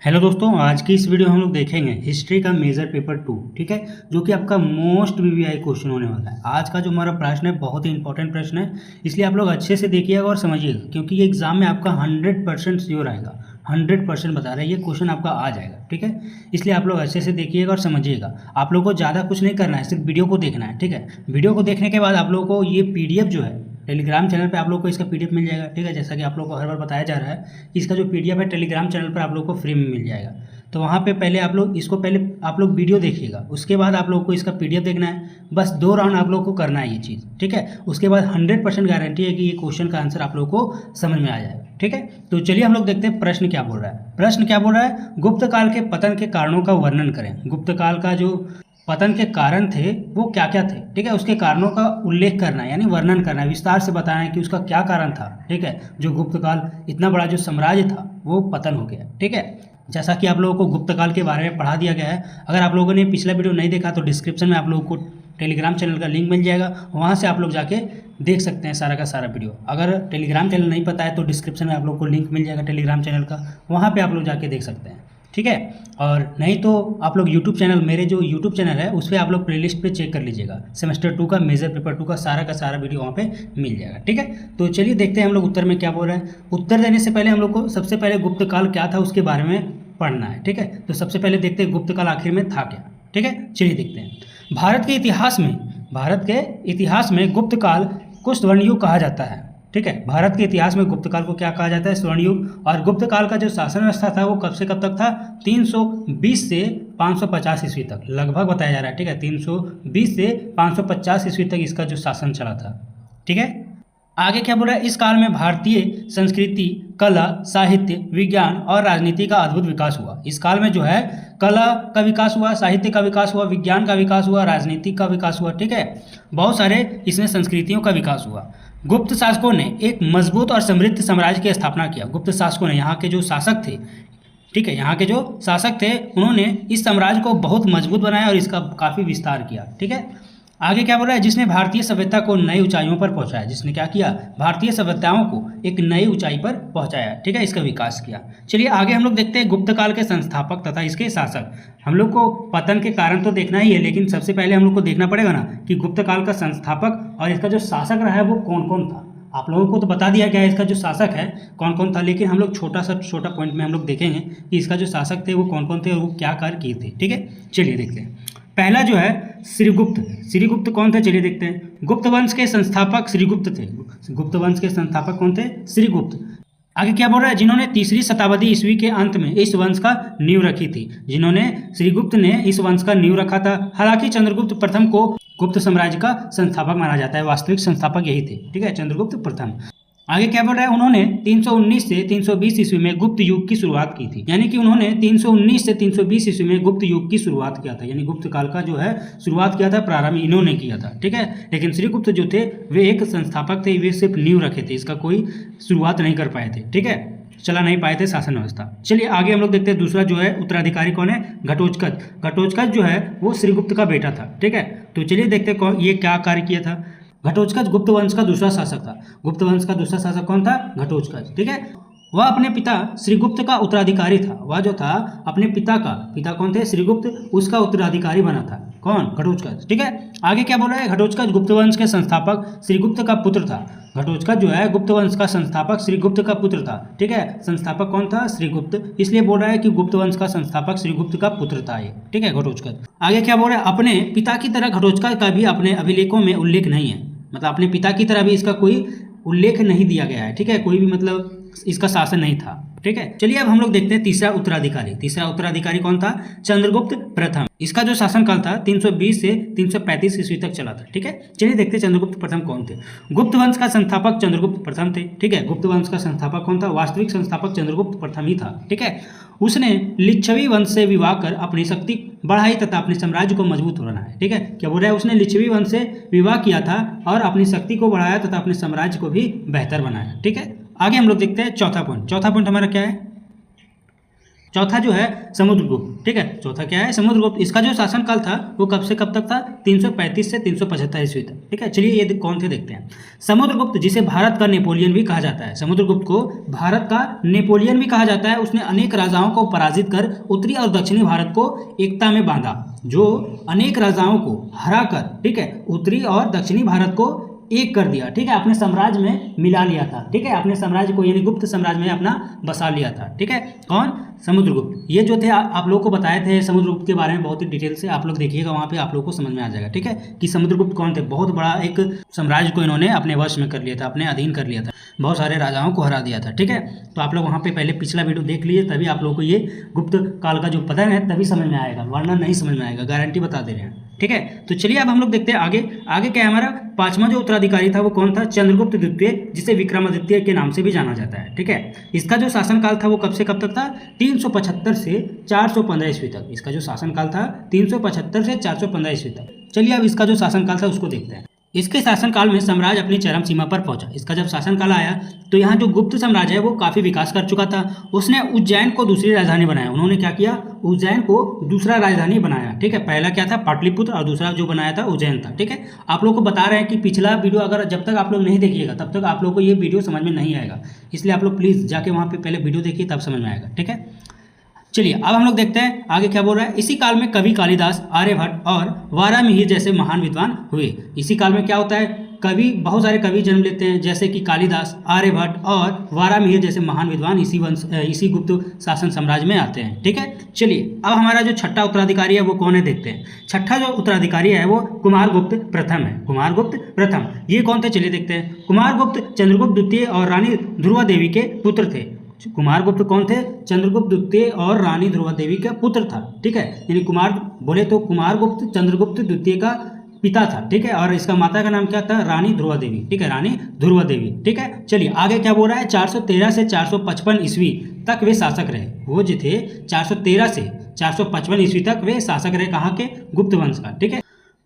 Hello दोस्तों, आज की इस वीडियो में हम लोग देखेंगे हिस्ट्री का मेजर पेपर 2। ठीक है, जो कि आपका मोस्ट वीवीआई क्वेश्चन होने वाला है। आज का जो हमारा प्रश्न है बहुत ही इंपॉर्टेंट प्रश्न है, इसलिए आप लोग अच्छे से देखिएगा और समझिएगा, क्योंकि ये एग्जाम में आपका 100% श्योर आएगा। 100% बता रहे हैं, ये क्वेश्चन आपका आ जाएगा। ठीक है, इसलिए आप लोग अच्छे से देखिएगा और समझिएगा। आप लोग को ज़्यादा कुछ नहीं करना है, सिर्फ वीडियो को देखना है। ठीक है, वीडियो को देखने के बाद आप लोगों को ये पीडीएफ जो है टेलीग्राम चैनल पे आप लोग को इसका पीडीएफ मिल जाएगा। ठीक है, जैसा कि आप लोग को हर बार बताया जा रहा है कि इसका जो पीडीएफ है टेलीग्राम चैनल पर आप लोग को फ्री में मिल जाएगा। तो वहाँ पे पहले आप लोग आप लोग वीडियो देखिएगा, उसके बाद आप लोग को इसका पीडीएफ देखना है। बस 2 राउंड आप लोग को करना है ये चीज़। ठीक है, उसके बाद 100% गारंटी है कि ये क्वेश्चन का आंसर आप लोग को समझ में आ जाएगा। ठीक है, तो चलिए हम लोग देखते हैं प्रश्न क्या बोल रहा है। प्रश्न क्या बोल रहा है, गुप्त काल के पतन के कारणों का वर्णन करें। गुप्त काल का जो पतन के कारण थे वो क्या क्या थे। ठीक है, उसके कारणों का उल्लेख करना है, यानी वर्णन करना है, विस्तार से बताना है कि उसका क्या कारण था। ठीक है, जो गुप्त काल इतना बड़ा जो साम्राज्य था वो पतन हो गया। ठीक है, जैसा कि आप लोगों को गुप्त काल के बारे में पढ़ा दिया गया है। अगर आप लोगों ने पिछला वीडियो नहीं देखा तो डिस्क्रिप्शन में आप लोगों को टेलीग्राम चैनल का लिंक मिल जाएगा, वहाँ से आप लोग जाके देख सकते हैं सारा का सारा वीडियो। अगर टेलीग्राम चैनल नहीं पता है तो डिस्क्रिप्शन में आप लोग को लिंक मिल जाएगा टेलीग्राम चैनल का, वहाँ पे आप लोग जाके देख सकते हैं। ठीक है, और नहीं तो आप लोग यूट्यूब चैनल, मेरे जो यूट्यूब चैनल है उस पर आप लोग प्लेलिस्ट पे चेक कर लीजिएगा। सेमेस्टर 2 का मेजर पेपर 2 का सारा वीडियो वहाँ पे मिल जाएगा। ठीक है, तो चलिए देखते हैं हम लोग उत्तर में क्या बोल रहे हैं। उत्तर देने से पहले हम लोग को सबसे पहले गुप्त काल क्या था उसके बारे में पढ़ना है। ठीक है, तो सबसे पहले देखते हैं गुप्त काल आखिर में था क्या। ठीक है, चलिए देखते हैं। भारत के इतिहास में गुप्त काल को स्वर्णयुग कहा जाता है। ठीक है, भारत के इतिहास में गुप्त काल को क्या कहा जाता है, स्वर्णयुग। और गुप्त काल का जो शासन व्यवस्था था वो कब से कब तक था, 320 से 550 ईस्वी तक लगभग बताया जा रहा है। ठीक है, 320 से 550 ईस्वी तक इसका जो शासन चला था। ठीक है, आगे क्या बोल रहा है, इस काल में भारतीय संस्कृति, कला, साहित्य, विज्ञान और राजनीति का अद्भुत विकास हुआ। इस काल में जो है कला का विकास हुआ, साहित्य का विकास हुआ, विज्ञान का विकास हुआ, राजनीति का विकास हुआ। ठीक है, बहुत सारे इसमें संस्कृतियों का विकास हुआ। गुप्त शासकों ने एक मजबूत और समृद्ध साम्राज्य की स्थापना किया। गुप्त शासकों ने, यहाँ के जो शासक थे, ठीक है, यहाँ के जो शासक थे उन्होंने इस साम्राज्य को बहुत मजबूत बनाया और इसका काफ़ी विस्तार किया। ठीक है, आगे क्या बोल रहा है, जिसने भारतीय सभ्यता को नई ऊंचाइयों पर पहुंचाया। जिसने क्या किया, भारतीय सभ्यताओं को एक नई ऊंचाई पर पहुंचाया। ठीक है, इसका विकास किया। चलिए आगे हम लोग देखते हैं गुप्त काल के संस्थापक तथा इसके शासक। हम लोग को पतन के कारण तो देखना ही है, लेकिन सबसे पहले हम लोग को देखना पड़ेगा ना कि गुप्त काल का संस्थापक और इसका जो शासक रहा है वो कौन कौन था। आप लोगों को तो बता दिया गया है इसका जो शासक है कौन कौन था, लेकिन हम लोग छोटा पॉइंट में हम लोग देखेंगे कि इसका जो शासक थे वो कौन कौन थे और वो क्या कार्य किए थे। ठीक है, चलिए देखते हैं। पहला जो है श्रीगुप्त। श्रीगुप्त कौन थे, चलिए देखते हैं। गुप्त वंश के संस्थापक श्रीगुप्त थे। गुप्त वंश के संस्थापक कौन थे, श्रीगुप्त। आगे क्या बोल रहा है, जिन्होंने 3री शताब्दी ईस्वी के अंत में इस वंश का नींव रखी थी। जिन्होंने, श्रीगुप्त ने इस वंश का नींव रखा था। हालांकि चंद्रगुप्त प्रथम को गुप्त साम्राज्य का संस्थापक माना जाता है, वास्तविक संस्थापक यही थे। ठीक है, चंद्रगुप्त प्रथम। आगे क्या बोल रहा है, उन्होंने 319 से 320 ईस्वी में गुप्त युग की शुरुआत की थी। यानी कि उन्होंने 319 से 320 ईस्वी में गुप्त युग की शुरुआत किया था, यानी गुप्त काल का जो है शुरुआत किया था, प्रारंभ इन्होंने किया था। ठीक है, लेकिन श्रीगुप्त जो थे वे एक संस्थापक थे, वे सिर्फ नींव रखे थे, इसका कोई शुरुआत नहीं कर पाए थे। ठीक है, चला नहीं पाए थे शासन व्यवस्था। चलिए आगे हम लोग देखते हैं। दूसरा जो है उत्तराधिकारी कौन है, घटोत्कच। घटोत्कच जो है वो श्रीगुप्त का बेटा था। ठीक है, तो चलिए देखते हैं ये क्या कार्य किया था। घटोत्कच गुप्त वंश का दूसरा शासक था। गुप्त वंश का दूसरा शासक कौन था, घटोत्कच। ठीक है, वह अपने पिता श्रीगुप्त का उत्तराधिकारी था। वह जो था अपने पिता कौन थे, श्रीगुप्त, उसका उत्तराधिकारी बना था। कौन, घटोत्कच। ठीक है, आगे क्या बोल रहा है, घटोत्कच गुप्त वंश के संस्थापक श्रीगुप्त का पुत्र था। घटोत्कच जो है गुप्त वंश का संस्थापक श्रीगुप्त का पुत्र था। ठीक है, संस्थापक कौन था, श्रीगुप्त, इसलिए बोल रहा है कि गुप्त वंश का संस्थापक श्रीगुप्त का पुत्र था ये। ठीक है, घटोत्कच। आगे क्या बोल रहा है, अपने पिता की तरह घटोत्कच का भी अपने अभिलेखों में उल्लेख नहीं है। मतलब अपने पिता की तरह भी इसका कोई उल्लेख नहीं दिया गया है। ठीक है, कोई भी मतलब इसका शासन नहीं था। ठीक है, चलिए अब हम लोग देखते हैं तीसरा उत्तराधिकारी। तीसरा उत्तराधिकारी कौन था, चंद्रगुप्त प्रथम। इसका जो शासनकाल था 320 से 335 ईस्वी तक चला था। ठीक है, चलिए देखते हैं चंद्रगुप्त प्रथम कौन थे। गुप्त वंश का संस्थापक चंद्रगुप्त प्रथम थे। ठीक है, गुप्त वंश का संस्थापक कौन था, वास्तविक संस्थापक चंद्रगुप्त प्रथम ही था। ठीक है, उसने लिच्छवी वंश से विवाह कर अपनी शक्ति बढ़ाई तथा अपने साम्राज्य को मजबूत बनाया है। ठीक है, क्या बोल रहा है, उसने लिच्छवी वंश से विवाह किया था और अपनी शक्ति को बढ़ाया तथा अपने साम्राज्य को भी बेहतर बनाया। ठीक है, आगे हम लोग देखते हैं चौथा पॉइंट। चौथा पॉइंट हमारा क्या है, चौथा जो है समुद्रगुप्त, ठीक है, चौथा क्या है, समुद्रगुप्त। इसका जो शासनकाल था वो कब से कब तक था, 335 से 375 ईस्वी तक, ठीक है। चलिए ये कौन थे देखते हैं। समुद्रगुप्त, जिसे भारत का नेपोलियन भी कहा जाता है, समुद्रगुप्त को भारत का नेपोलियन भी कहा जाता है। उसने अनेक राजाओं को पराजित कर उत्तरी और दक्षिणी भारत को एकता में बांधा, जो अनेक राजाओं को हरा कर, ठीक है, उत्तरी और दक्षिणी भारत को एक कर दिया, ठीक है, अपने साम्राज्य में मिला लिया था, ठीक है, अपने साम्राज्य को यानी गुप्त साम्राज्य में अपना बसा लिया था, ठीक है। कौन, समुद्रगुप्त। ये जो थे आप लोगों को बताए थे समुद्रगुप्त के बारे में बहुत ही डिटेल से, आप लोग देखिएगा वहाँ पे आप लोग को समझ में आ जाएगा, ठीक है, कि समुद्रगुप्त कौन थे। बहुत बड़ा एक साम्राज्य को इन्होंने अपने वश में कर लिया था, अपने अधीन कर लिया था, बहुत सारे राजाओं को हरा दिया था, ठीक है। तो आप लोग वहाँ पे पहले पिछला वीडियो देख लीजिए, तभी आप लोग को ये गुप्त काल का जो पतन है तभी समझ में आएगा, वरना नहीं समझ में आएगा, गारंटी बता दे रहे हैं, ठीक है। तो चलिए अब हम लोग देखते हैं आगे। आगे क्या है हमारा, पांचवा जो उत्तराधिकारी था वो कौन था, चंद्रगुप्त द्वितीय, जिसे विक्रमादित्य के नाम से भी जाना जाता है, ठीक है। इसका जो शासनकाल था वो कब से कब तक था, 375 से 415 ईस्वी तक। इसका जो शासनकाल था 375 से 415 ईस्वी तक। चलिए अब इसका जो शासनकाल था उसको देखते हैं। इसके शासनकाल में साम्राज्य अपनी चरम सीमा पर पहुंचा। इसका जब शासनकाल आया तो यहाँ जो गुप्त साम्राज्य है वो काफ़ी विकास कर चुका था। उसने उज्जैन को दूसरी राजधानी बनाया। उन्होंने क्या किया, उज्जैन को दूसरा राजधानी बनाया, ठीक है। पहला क्या था, पाटलिपुत्र, और दूसरा जो बनाया था उज्जैन था, ठीक है। आप लोग को बता रहे हैं कि पिछला वीडियो अगर जब तक आप लोग नहीं देखिएगा तब तक आप लोग को ये वीडियो समझ में नहीं आएगा, इसलिए आप लोग प्लीज़ जाके वहाँ पे पहले वीडियो देखिए, तब समझ में आएगा, ठीक है। चलिए अब हम लोग देखते हैं आगे क्या बोल रहा है। इसी काल में कवि कालिदास, आर्यभट्ट और वारामिहिर जैसे महान विद्वान हुए। इसी काल में क्या होता है, कवि, बहुत सारे कवि जन्म लेते हैं, जैसे कि कालिदास, आर्यभट्ट और वारामिहिर जैसे महान विद्वान इसी गुप्त शासन साम्राज्य में आते हैं, ठीक है। चलिए अब हमारा जो छठा उत्तराधिकारी है वो कौन है देखते हैं। छठा जो उत्तराधिकारी है वो कुमारगुप्त प्रथम है। कुमारगुप्त प्रथम ये कौन थे, चलिए देखते हैं। कुमारगुप्त चंद्रगुप्त द्वितीय और रानी ध्रुवा देवी के पुत्र थे। कुमारगुप्त कौन थे, चंद्रगुप्त द्वितीय और रानी ध्रुवा देवी का पुत्र था, ठीक है। यानी कुमार बोले तो कुमारगुप्त चंद्रगुप्त द्वितीय का पिता था, ठीक है, और इसका माता का नाम क्या था, रानी ध्रुवा देवी, ठीक है, रानी ध्रुवा देवी, ठीक है। चलिए आगे क्या बोल रहा है, 413 से 455 ईस्वी तक वे शासक रहे। वो जो थे 413 से 455 ईस्वी तक वे शासक रहे, कहाँ के, गुप्त वंश का, ठीक है।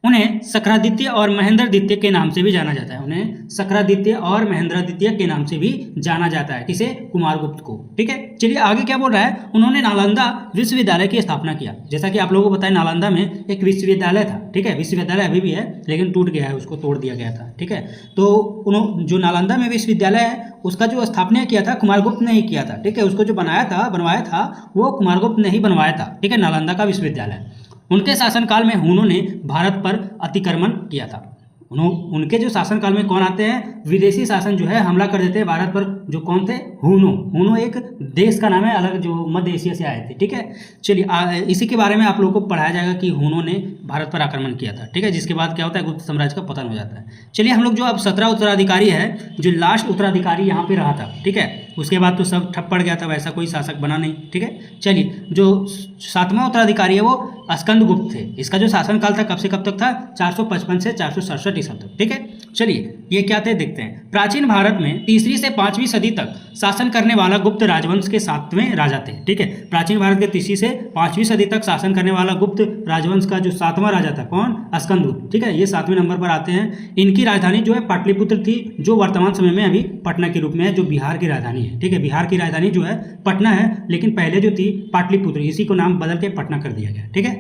उन्हें सक्रादित्य और महेंद्रदित्य के नाम से भी जाना जाता है। उन्हें सक्रादित्य और महेंद्रदित्य के नाम से भी जाना जाता है, किसे, कुमारगुप्त को, ठीक है। चलिए आगे क्या बोल रहा है, उन्होंने नालंदा विश्वविद्यालय की स्थापना किया। जैसा कि आप लोगों को पता है नालंदा में एक विश्वविद्यालय था, ठीक है, विश्वविद्यालय अभी भी है लेकिन टूट गया है, उसको तोड़ दिया गया था, ठीक है। तो जो नालंदा में विश्वविद्यालय है उसका जो स्थापना किया था कुमारगुप्त ने ही किया था, ठीक है। उसको जो बनवाया था वो कुमारगुप्त ने ही बनवाया था, ठीक है, नालंदा का विश्वविद्यालय। उनके शासनकाल में हुनों ने भारत पर अतिक्रमण किया था। उनके जो शासनकाल में कौन आते हैं, विदेशी शासन जो है हमला कर देते हैं भारत पर, जो कौन थे, हुनो एक देश का नाम है अलग, जो मध्य एशिया से आए थे, ठीक है। चलिए इसी के बारे में आप लोगों को पढ़ाया जाएगा कि हुनों ने भारत पर आक्रमण किया था, ठीक है, जिसके बाद क्या होता है, गुप्त साम्राज्य का पतन हो जाता है। चलिए हम लोग जो अब 17 उत्तराधिकारी है, जो लास्ट उत्तराधिकारी यहाँ पे रहा था, ठीक है, उसके बाद तो सब ठप पड़ गया था, वैसा कोई शासक बना नहीं, ठीक है। चलिए जो 7वां उत्तराधिकारी है वो स्कंदगुप्त थे। इसका जो शासनकाल था कब से कब तक था, 455 से 467 ईस्वी तक, ठीक है। चलिए ये क्या थे देखते हैं। प्राचीन भारत में 3वीं से 5वीं सदी तक शासन करने वाला गुप्त राजवंश के 7वें राजा थे, ठीक है। प्राचीन भारत के 3वीं से 5वीं सदी तक शासन करने वाला गुप्त राजवंश का जो 7वां राजा था, कौन, स्कंदगुप्त, ठीक है। ये 7वें नंबर पर आते हैं। इनकी राजधानी जो है पाटलिपुत्र थी, जो वर्तमान समय में अभी पटना के रूप में है, जो बिहार की राजधानी है, ठीक है। बिहार की राजधानी जो है पटना है, लेकिन पहले जो थी पाटलिपुत्र, इसी को नाम बदल के पटना कर दिया गया, ठीक है।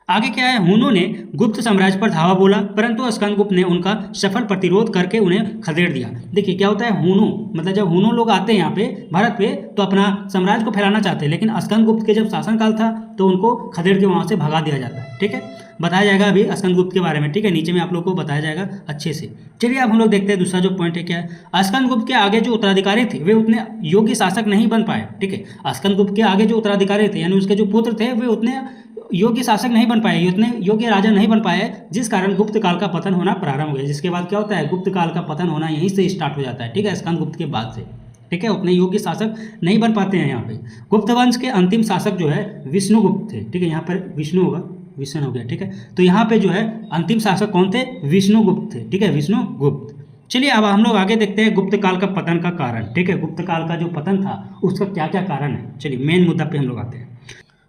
आगे क्या है, हुनों ने गुप्त साम्राज्य पर धावा बोला, परंतु स्कंदगुप्त ने उनका सफल प्रतिरोध करके उन्हें खदेड़ दिया। देखिए क्या होता है, हुनों मतलब जब हुनों लोग आते हैं यहाँ पे भारत पे तो अपना साम्राज्य को फैलाना चाहते हैं, लेकिन स्कंदगुप्त के जब शासनकाल था तो उनको खदेड़ के वहाँ से भगा दिया जाता है, ठीक है। बताया जाएगा अभी स्कंदगुप्त के बारे में, ठीक है, नीचे में आप लोग को बताया जाएगा अच्छे से। चलिए अब हम लोग देखते हैं दूसरा जो पॉइंट है क्या है। स्कंदगुप्त के आगे जो उत्तराधिकारी थे वे उतने योग्य शासक नहीं बन पाए, ठीक है। स्कंदगुप्त के आगे जो उत्तराधिकारी थे यानी उसके जो पुत्र थे वे उतने योग्य शासक नहीं बन पाए, उतने योग्य राजा नहीं बन पाए, जिस कारण गुप्त काल का पतन होना प्रारंभ हो गया। जिसके बाद क्या होता है, गुप्त काल का पतन होना यहीं से स्टार्ट हो जाता है, ठीक है, स्कंदगुप्त के बाद से, ठीक है। उतने योग्य शासक नहीं बन पाते हैं यहाँ पे। गुप्त वंश के अंतिम शासक जो है विष्णुगुप्त थे, ठीक है, यहाँ पर विष्णु होगा, विष्णु हो गया, ठीक है। तो यहाँ पे जो है अंतिम शासक कौन थे, विष्णुगुप्त थे, ठीक है, विष्णुगुप्त। चलिए अब हम लोग आगे देखते हैं गुप्त काल का पतन का कारण, ठीक है। गुप्त काल का जो पतन था उसका क्या क्या कारण है, चलिए मेन मुद्दा पे हम लोग आते हैं।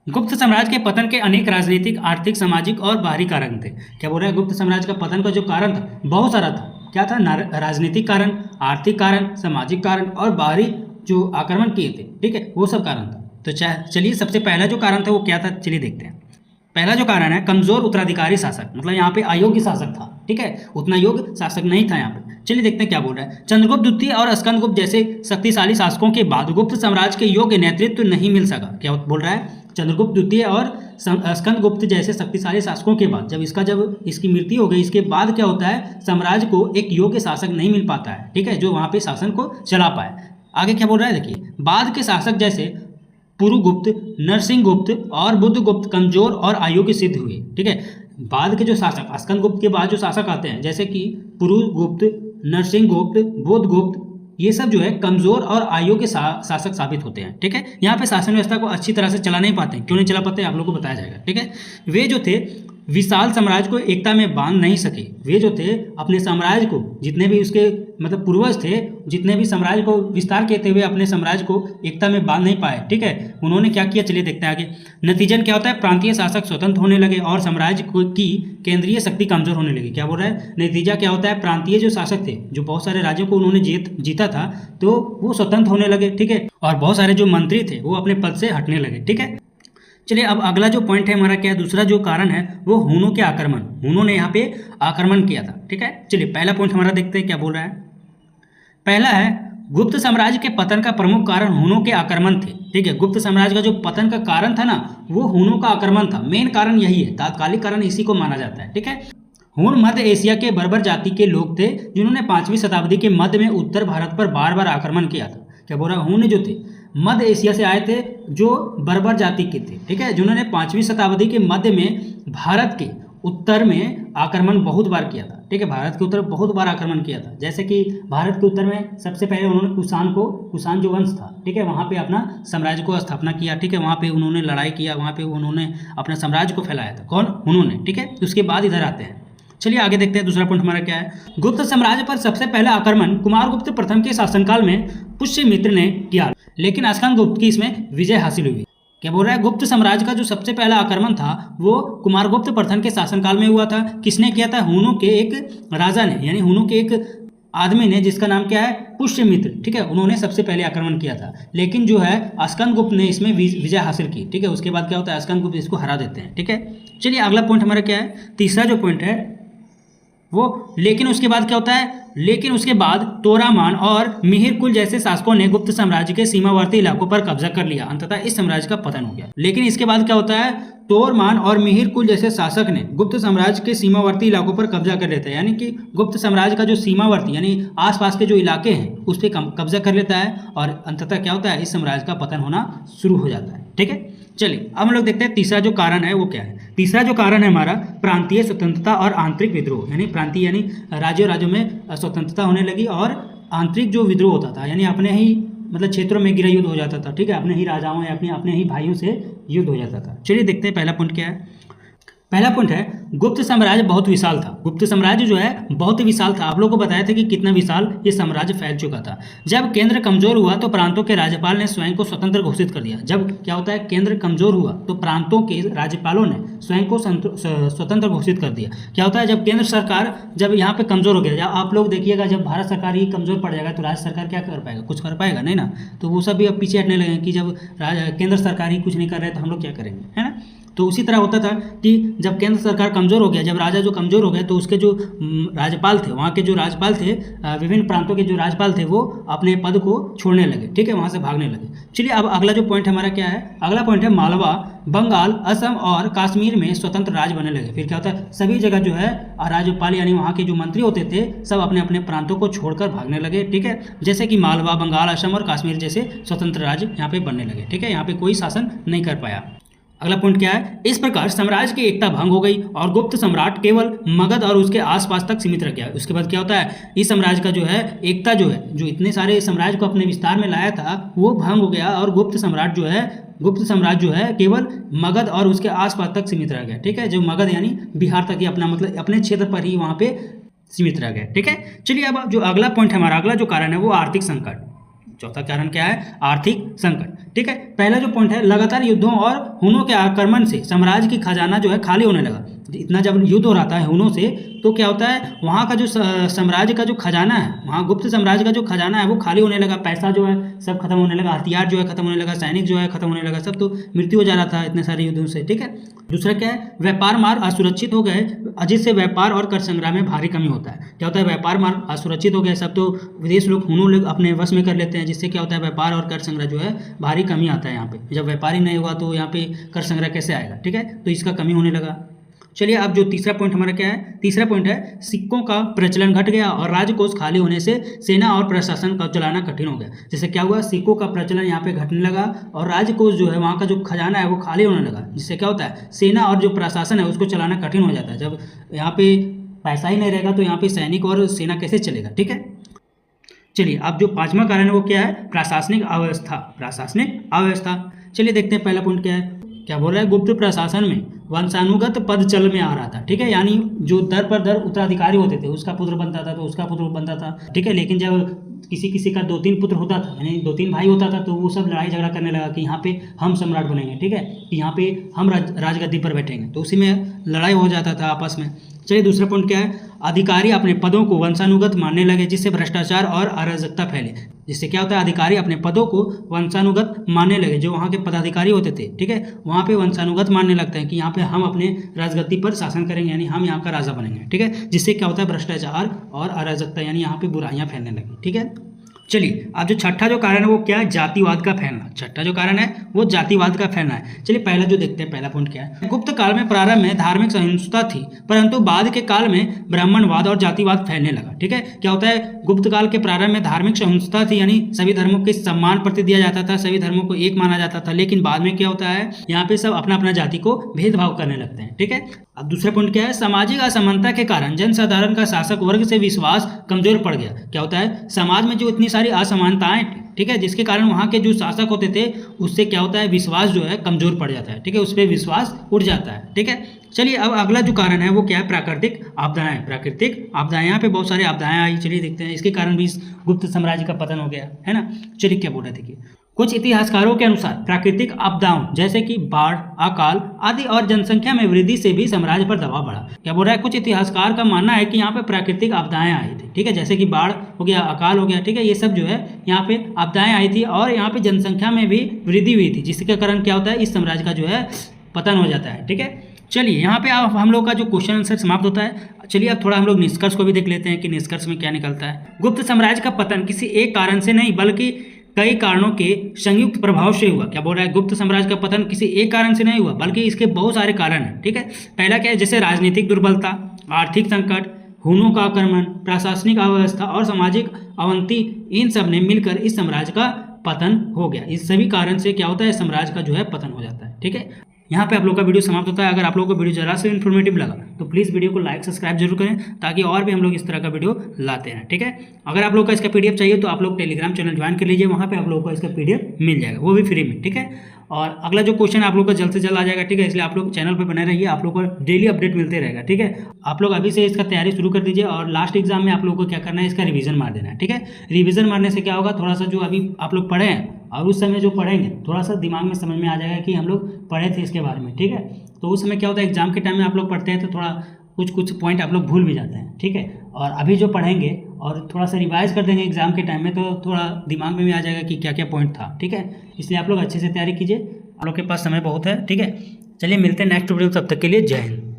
गुप्त साम्राज्य के पतन के अनेक राजनीतिक, आर्थिक, सामाजिक और बाहरी कारण थे। क्या बोल रहा है, गुप्त साम्राज्य का पतन का जो कारण था बहुत सारा था। क्या था, राजनीतिक कारण, आर्थिक कारण, सामाजिक कारण और बाहरी जो आक्रमण किए थे, ठीक है, वो सब कारण था। तो चलिए सबसे पहला जो कारण था वो क्या था, चलिए देखते हैं। पहला जो कारण है कमजोर उत्तराधिकारी शासक, मतलब यहाँ पे अयोग्य शासक था, ठीक है, उतना योग्य शासक नहीं था यहाँ पे। चलिए देखते हैं क्या बोल रहा है। चंद्रगुप्त द्वितीय और स्कंदगुप्त जैसे शक्तिशाली शासकों के बाद गुप्त साम्राज्य के योग्य नेतृत्व नहीं मिल सका। क्या बोल रहा है, चंद्रगुप्त द्वितीय और स्कंदगुप्त जैसे शक्तिशाली शासकों के बाद जब इसकी मृत्यु हो गई, इसके बाद क्या होता है, साम्राज्य को एक योग्य शासक नहीं मिल पाता है, ठीक है, जो वहाँ पे शासन को चला पाए। आगे क्या बोल रहा है देखिए, बाद के शासक जैसे पुरुगुप्त, नरसिंहगुप्त और बुद्धगुप्त कमजोर और अयोग्य सिद्ध हुए, ठीक है। बाद के जो शासक, स्कंदगुप्त के बाद जो शासक आते हैं जैसे कि पुरुगुप्त, नरसिंहगुप्त, बुद्धगुप्त, ये सब जो है कमजोर और अयोग्य शासक साबित होते हैं, ठीक है। यहाँ पे शासन व्यवस्था को अच्छी तरह से चला नहीं पाते। क्यों नहीं चला पाते आप लोगों को बताया जाएगा, ठीक है। वे जो थे विशाल साम्राज्य को एकता में बांध नहीं सके। वे जो थे अपने साम्राज्य को, जितने भी उसके मतलब पूर्वज थे, जितने भी साम्राज्य को विस्तार किए थे, वे अपने साम्राज्य को एकता में बांध नहीं पाए, ठीक है। उन्होंने क्या किया, चलिए देखते हैं आगे। नतीजन क्या होता है, प्रांतीय शासक स्वतंत्र होने लगे और साम्राज्य की केंद्रीय शक्ति कमजोर होने लगी। क्या बोल रहा है, नतीजा क्या होता है, प्रांतीय जो शासक थे, जो बहुत सारे राज्यों को उन्होंने जीता था, तो वो स्वतंत्र होने लगे, ठीक है, और बहुत सारे जो मंत्री थे वो अपने पद से हटने लगे, ठीक है। चलिए अब अगला जो पॉइंट है हमारा क्या है, दूसरा जो कारण है वो हुनों के आक्रमण। हुनों ने यहाँ पे आक्रमण किया था, ठीक है। चलिए पहला पॉइंट हमारा देखते हैं क्या बोल रहा है। पहला है गुप्त साम्राज्य के पतन का प्रमुख कारण हुनों के आक्रमण थे, ठीक है। गुप्त साम्राज्य का जो पतन का कारण था ना, वो हुनों का आक्रमण था। मेन कारण यही है, तात्कालिक कारण इसी को माना जाता है, ठीक है। हुन मध्य एशिया के बर्बर जाति के लोग थे जिन्होंने 5वीं शताब्दी के मध्य में उत्तर भारत पर बार बार आक्रमण किया था। क्या बोल रहा है, हुन जो थे मध्य एशिया से आए थे, जो बर्बर जाति के थे, ठीक है, जिन्होंने 5वीं शताब्दी के मध्य में भारत के उत्तर में आक्रमण बहुत बार किया था, ठीक है। भारत के उत्तर बहुत बार आक्रमण किया था। जैसे कि भारत के उत्तर में सबसे पहले उन्होंने कुषाण जो वंश था, ठीक है, वहाँ पे अपना साम्राज्य को स्थापना किया, ठीक है। वहाँ पे उन्होंने लड़ाई किया, वहाँ पे उन्होंने अपना साम्राज्य को फैलाया था। कौन, उन्होंने, ठीक है। उसके बाद इधर आते हैं, चलिए आगे देखते हैं दूसरा पॉइंट हमारा क्या है। गुप्त साम्राज्य पर सबसे पहला आक्रमण कुमारगुप्त प्रथम के शासनकाल में पुष्यमित्र ने किया, लेकिन स्कंदगुप्त की इसमें विजय हासिल हुई। क्या बोल रहा है, गुप्त साम्राज्य का जो सबसे पहला आक्रमण था वो कुमारगुप्त प्रथम के शासनकाल में हुआ था। किसने किया था, हुनों के एक राजा ने, यानी हुनों के एक आदमी ने, जिसका नाम क्या है, पुष्यमित्र, ठीक है, उन्होंने सबसे पहले आक्रमण किया था। लेकिन जो है स्कंदगुप्त ने इसमें विजय हासिल की, ठीक है। उसके बाद क्या होता है, स्कंदगुप्त इसको हरा देते हैं, ठीक है। चलिए अगला पॉइंट हमारा क्या है, तीसरा जो पॉइंट है वो, लेकिन उसके बाद क्या होता है, लेकिन उसके बाद तोरामान और मिहिर कुल जैसे शासकों ने गुप्त साम्राज्य के सीमावर्ती इलाकों पर कब्जा कर लिया। अंततः इस साम्राज्य का पतन हो गया। लेकिन इसके बाद क्या होता है, तोरमान और मिहिर कुल जैसे शासक ने गुप्त साम्राज्य के सीमावर्ती इलाकों पर कब्जा कर लेता है, यानी कि गुप्त साम्राज्य का जो सीमावर्ती यानी आसपास के जो इलाके हैं उस पर कब्जा कर लेता है, और अंततः क्या होता है, इस साम्राज्य का पतन होना शुरू हो जाता है, ठीक है। चलिए अब हम लोग देखते हैं तीसरा जो कारण है वो क्या है। तीसरा जो कारण है हमारा प्रांतीय स्वतंत्रता और आंतरिक विद्रोह, यानी प्रांतीय यानी राज्यों में स्वतंत्रता होने लगी और आंतरिक जो विद्रोह होता था, यानी अपने ही मतलब क्षेत्रों में गृह युद्ध हो जाता था, ठीक है, अपने ही राजाओं या अपने ही भाइयों से युद्ध हो जाता था। चलिए देखते हैं पहला पॉइंट क्या है। पहला पॉइंट है गुप्त साम्राज्य बहुत विशाल था। गुप्त साम्राज्य जो है बहुत विशाल था। आप लोगों को बताया था कि कितना विशाल ये साम्राज्य फैल चुका था। जब केंद्र कमजोर हुआ तो प्रांतों के राज्यपाल ने स्वयं को स्वतंत्र घोषित कर दिया। जब क्या होता है, केंद्र कमजोर हुआ तो प्रांतों के राज्यपालों ने स्वयं को स्वतंत्र घोषित कर दिया। क्या होता है, जब केंद्र सरकार जब यहाँ पे कमजोर हो गया, जब आप लोग देखिएगा जब भारत सरकार ही कमजोर पड़ जाएगा तो राज्य सरकार क्या कर पाएगा, कुछ कर पाएगा नहीं ना। तो वो सब भी अब पीछे हटने लगे कि जब केंद्र सरकार ही कुछ नहीं कर रहे तो हम लोग क्या करेंगे, है ना। तो उसी तरह होता था कि जब केंद्र सरकार कमज़ोर हो गया, जब राजा जो कमज़ोर हो गए तो उसके जो राज्यपाल थे, वहाँ के जो राज्यपाल थे, विभिन्न प्रांतों के जो राज्यपाल थे वो अपने पद को छोड़ने लगे, ठीक है, वहाँ से भागने लगे। चलिए अब अगला जो पॉइंट हमारा क्या है, अगला पॉइंट है मालवा, बंगाल, असम और कश्मीर में स्वतंत्र राज्य बनने लगे। फिर क्या होता है, सभी जगह जो है राज्यपाल यानी वहाँ के जो मंत्री होते थे सब अपने अपने प्रांतों को छोड़कर भागने लगे, ठीक है। जैसे कि मालवा, बंगाल, असम और कश्मीर जैसे स्वतंत्र राज्य यहाँ पे बनने लगे, ठीक है। यहाँ पे कोई शासन नहीं कर पाया। अगला पॉइंट क्या है, इस प्रकार साम्राज्य की एकता भंग हो गई और गुप्त सम्राट केवल मगध और उसके आसपास तक सीमित रह गया। उसके बाद क्या होता है, इस साम्राज्य का जो है एकता जो है, जो इतने सारे साम्राज्य को अपने विस्तार में लाया था वो भंग हो गया और गुप्त साम्राज्य जो है केवल मगध और उसके आसपास तक सीमित रह गया, ठीक है। जो मगध यानी बिहार तक ही अपना मतलब अपने क्षेत्र पर ही वहाँ पे सीमित रह गया, ठीक है। चलिए अब जो अगला पॉइंट है हमारा, अगला जो कारण है वो आर्थिक संकट। चौथा कारण क्या है, आर्थिक संकट, ठीक है। पहला जो पॉइंट है लगातार युद्धों और हुनों के आक्रमण से साम्राज्य की खजाना जो है खाली होने लगा। इतना जब युद्ध हो रहा था हुनों से, तो क्या होता है वहाँ का जो साम्राज्य का जो खजाना है, वहाँ गुप्त साम्राज्य का जो खजाना है वो खाली होने लगा, पैसा जो है सब खत्म होने लगा, हथियार जो है खत्म होने लगा, सैनिक जो है खत्म होने लगा, सब तो मृत्यु हो जा रहा था इतने सारे युद्धों से। ठीक है, दूसरा क्या है, व्यापार मार्ग असुरक्षित हो गए, जिससे व्यापार और कर संग्रह में भारी कमी होता है। क्या होता है, व्यापार मार्ग असुरक्षित हो गए, सब तो विदेश लोग हुनों लोग अपने वश में कर लेते हैं, जिससे क्या होता है व्यापार और कर संग्रह जो है भारी कमी आता है। यहाँ पे जब व्यापार ही नहीं होगा तो यहाँ पे कर संग्रह कैसे आएगा। ठीक है, तो इसका कमी होने लगा। चलिए अब जो तीसरा पॉइंट हमारा क्या है, तीसरा पॉइंट है सिक्कों का प्रचलन घट गया और राजकोष खाली होने से सेना और प्रशासन का चलाना कठिन हो गया। जैसे क्या हुआ, सिक्कों का प्रचलन यहाँ पे घटने लगा और राजकोष जो है वहाँ का जो खजाना है वो खाली होने लगा, जिससे क्या होता है सेना और जो प्रशासन है उसको चलाना कठिन हो जाता है। जब यहाँ पे पैसा ही नहीं रहेगा तो यहाँ पे सैनिक और सेना कैसे चलेगा। ठीक है, चलिए अब जो पांचवा कारण है वो क्या है, प्रशासनिक अव्यवस्था। प्रशासनिक अव्यवस्था, चलिए देखते हैं पहला पॉइंट क्या है। क्या बोल रहा है, गुप्त प्रशासन में वंशानुगत पद चल में आ रहा था। ठीक है, यानी जो दर पर दर उत्तराधिकारी होते थे, उसका पुत्र बनता था तो उसका पुत्र बनता था। ठीक है, लेकिन जब किसी किसी का 2-3 पुत्र होता था, यानी 2-3 भाई होता था, तो वो सब लड़ाई झगड़ा करने लगा कि यहाँ पे हम सम्राट बनेंगे। ठीक है, कि यहाँ पे हम राजगद्दी पर बैठेंगे, तो उसी में लड़ाई हो जाता था आपस में। चलिए दूसरा पॉइंट क्या है, अधिकारी अपने पदों को वंशानुगत मानने लगे, जिससे भ्रष्टाचार और अराजकता फैले। जिससे क्या होता है, अधिकारी अपने पदों को वंशानुगत मानने लगे, जो वहाँ के पदाधिकारी होते थे। ठीक है, वहाँ पे वंशानुगत मानने लगते हैं कि यहाँ पे हम अपने राजगद्दी पर शासन करेंगे, यानी हम यहाँ का राजा बनेंगे। ठीक है, जिससे क्या होता है भ्रष्टाचार और अराजकता, यानी यहाँ पे बुराइयाँ फैलने लगी। ठीक है, चलिए अब जो छठा जो कारण है वो क्या है, जातिवाद का फैलना। छठा जो कारण है वो जातिवाद का फैलना है। चलिए पहला जो देखते हैं, पहला पॉइंट क्या है, गुप्त काल में प्रारंभ में धार्मिक सहिष्णुता थी, परंतु बाद के काल में ब्राह्मणवाद और जातिवाद फैलने लगा। ठीक है, क्या होता है, गुप्त काल के प्रारंभ में धार्मिक सहिष्णुता थी, यानी सभी धर्मों के सम्मान प्रति दिया जाता था, सभी धर्मों को एक माना जाता था। लेकिन बाद में क्या होता है, यहाँ पे सब अपना अपना जाति को भेदभाव करने लगते हैं। ठीक है, अब दूसरा पॉइंट क्या है, सामाजिक असमानता के कारण जनसाधारण का शासक वर्ग से विश्वास कमजोर पड़ गया। क्या होता है, समाज में जो इतनी सारी असमानताएं, ठीक है, जिसके कारण वहाँ के जो शासक होते थे उससे क्या होता है, विश्वास जो है कमजोर पड़ जाता है। ठीक है, उस पर विश्वास उठ जाता है। ठीक है, चलिए अब अगला जो कारण है वो क्या है, प्राकृतिक आपदाएं। प्राकृतिक आपदाएं, यहाँ पे बहुत सारी आपदाएं आई, चलिए देखते हैं। इसके कारण भी इस गुप्त साम्राज्य का पतन हो गया है ना। चलिए क्या बोल रहे थे, देखिए कुछ इतिहासकारों के अनुसार प्राकृतिक आपदाओं जैसे कि बाढ़, अकाल आदि और जनसंख्या में वृद्धि से भी साम्राज्य पर दबाव बढ़ा। क्या बोल रहा है, कुछ इतिहासकार का मानना है कि यहाँ पे प्राकृतिक आपदाएं आई थी। ठीक है, जैसे कि बाढ़ हो गया, अकाल हो गया। ठीक है, ये सब जो है यहाँ पे आपदाएं आई थी और यहाँ पे जनसंख्या में भी वृद्धि हुई थी, जिसके कारण क्या होता है, इस साम्राज्य का जो है पतन हो जाता है। ठीक है, चलिए यहाँ पे अब हम लोग का जो क्वेश्चन आंसर समाप्त होता है। चलिए अब थोड़ा हम लोग निष्कर्ष को भी देख लेते हैं कि निष्कर्ष में क्या निकलता है। गुप्त साम्राज्य का पतन किसी एक कारण से नहीं बल्कि कई कारणों के संयुक्त प्रभाव से हुआ। क्या बोल रहा है, गुप्त साम्राज्य का पतन किसी एक कारण से नहीं हुआ बल्कि इसके बहुत सारे कारण हैं। ठीक है, पहला क्या है, जैसे राजनीतिक दुर्बलता, आर्थिक संकट, हुनों का आक्रमण, प्रशासनिक अव्यवस्था और सामाजिक अवनति, इन सब ने मिलकर इस साम्राज्य का पतन हो गया। इस सभी कारण से क्या होता है, साम्राज्य का जो है पतन हो जाता है। ठीक है, यहाँ पे आप लोग का वीडियो समाप्त होता है। अगर आप लोगों को वीडियो जरा से इन्फॉर्मेटिव लगा तो प्लीज़ वीडियो को लाइक सब्सक्राइब जरूर करें, ताकि और भी हम लोग इस तरह का वीडियो लाते हैं। ठीक है, अगर आप लोग का इसका पीडीएफ चाहिए तो आप लोग टेलीग्राम चैनल ज्वाइन कर लीजिए, वहाँ पे आप लोगों को इसका पीडीएफ मिल जाएगा, वो भी फ्री में। ठीक है, और अगला जो क्वेश्चन आप लोग का जल्द से जल्द आ जाएगा। ठीक है, इसलिए आप लोग चैनल पर बने रहिए, आप लोग को डेली अपडेट मिलते रहेगा। ठीक है, आप लोग अभी से इसका तैयारी शुरू कर दीजिए और लास्ट एग्जाम में आप लोग को क्या करना है, इसका रिवीजन मार देना है। ठीक है, रिवीजन मारने से क्या होगा, थोड़ा सा जो अभी आप लोग पढ़े हैं और उस समय जो पढ़ेंगे थोड़ा सा दिमाग में समझ में आ जाएगा कि हम लोग पढ़े थे इसके बारे में। ठीक है, तो उस समय क्या होता है, एग्जाम के टाइम में आप लोग पढ़ते हैं तो थोड़ा कुछ पॉइंट आप लोग भूल भी जाते हैं। ठीक है, और अभी जो पढ़ेंगे और थोड़ा सा रिवाइज कर देंगे एग्जाम के टाइम में तो थोड़ा दिमाग में भी आ जाएगा कि क्या क्या पॉइंट था। ठीक है, इसलिए आप लोग अच्छे से तैयारी कीजिए, आप लोग के पास समय बहुत है। ठीक है, चलिए मिलते हैं नेक्स्ट वीडियो, तब तक के लिए जय हिंद।